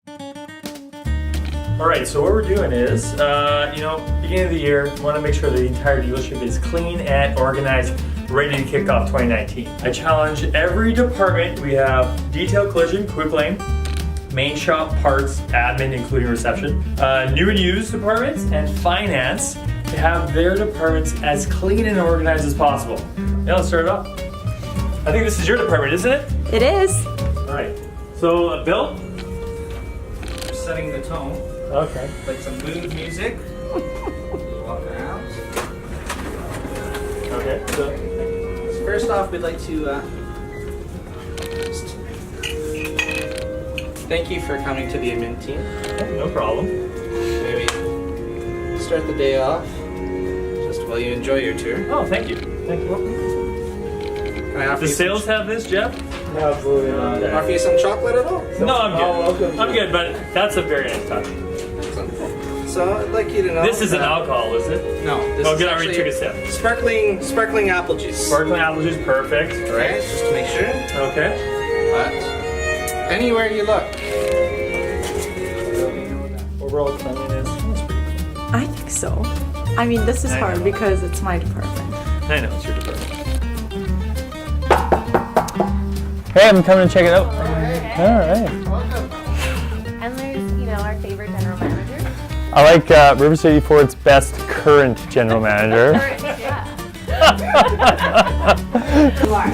Alright, so what we're doing is, beginning of the year, we want to make sure the entire dealership is clean and organized, ready to kick off 2019. I challenge every department. We have detail, collision, quick lane, main shop, parts, admin, including reception, new and used departments, and finance to have their departments as clean and organized as possible. Now let's start it off. I think this is your department, isn't it? It is. Alright, so Bill? We're setting the tone. Okay. Like some mood music. Walk around. Okay, so First off, we'd like to thank you for coming to the admin team. no problem. Maybe start the day off just while you enjoy your tour. Oh, thank you. Thank you. Can I offer Does you sales have this, Jeff? Absolutely not. offer you some chocolate at all? No, I'm good. okay. I'm good, but that's a very nice touch. So I'd like you to know. This isn't that- alcohol, is it? No. This Oh, is good. I already actually took a sip. Sparkling apple juice. Sparkling apple juice, perfect. Right, just to make sure. Okay. But anywhere you look, Overall cleanliness. That's pretty cool. I think so. I mean, this is I hard know. because it's my department. I know it's your department. Hey, I'm coming to check it out. All right. And there's, our favorite general manager. I like River 84's best current general manager. Yeah.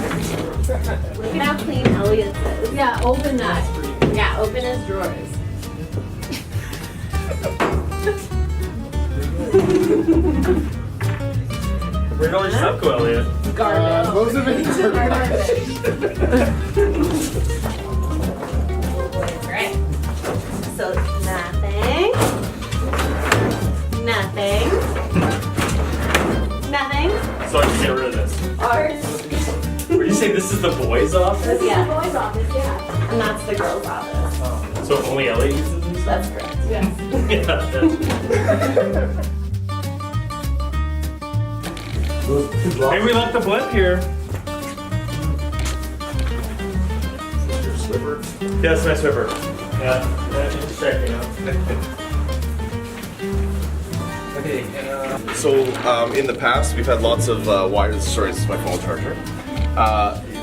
Look at how clean Elliot's is. Yeah, open that. Yeah, open his drawers. Where'd all your stuff go, Elliot? Garbage. Most of it is Right. So nothing. Nothing. Nothing. So I can get rid of this. Ours. Were you saying this is the boys' office? Yeah. The boys' office, yeah. And that's the girls' office. So only Elliot uses these? That's correct. Yes. Yeah, that's... Hey, we left the blimp here. is your slipper. Yeah, that's my swiffer. Yeah, just checking out. Okay. So in the past, we've had lots of wires. Sorry, this is my phone charger.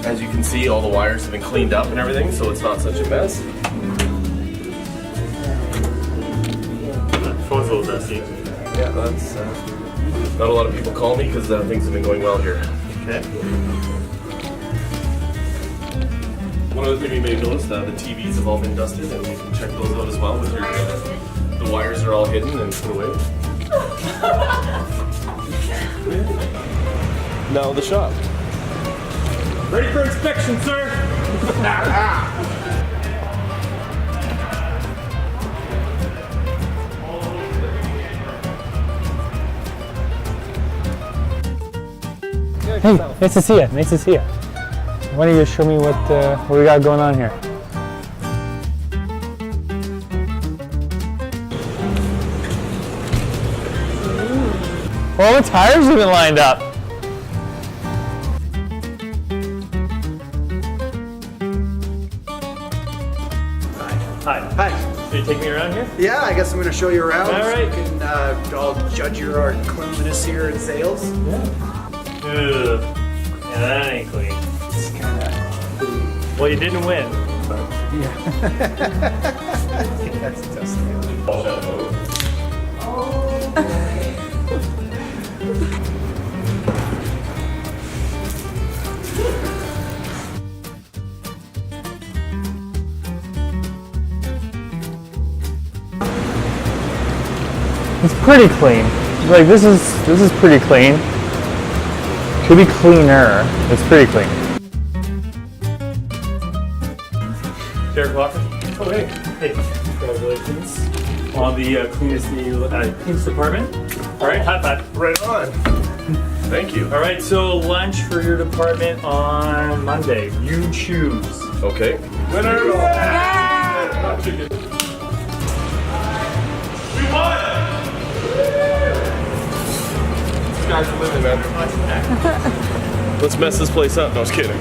As you can see, all the wires have been cleaned up and everything, so it's not such a mess. Phone's a little dusty. Yeah, that's not a lot of people call me because things have been going well here. Okay. One other thing you may have noticed, the TVs have all been dusted, and you can check those out as well. With your, the wires are all hidden and put away. Now the shop. Ready for inspection, sir? Hey, nice to see you. Nice to see you. Why don't you show me what we got going on here? All the tires have been lined up. Hi. Hi. Can you take me around here? Yeah, I guess I'm going to show you around. All right. So you can I'll judge your cleanliness here in sales. Ugh. Yeah, that ain't clean. It's kind of Well, you didn't win. that's dusty. It's pretty clean. Like this is pretty clean. Could be cleaner. It's pretty clean. Sheriff Walker. Oh, hey. Hey, congratulations on the cleanest department. All right, high five. Right on. Thank you. All right, so lunch for your department on Monday. You choose. Okay. Winner. Not chicken. We won. These guys are living, man. Let's mess this place up. No, I was kidding.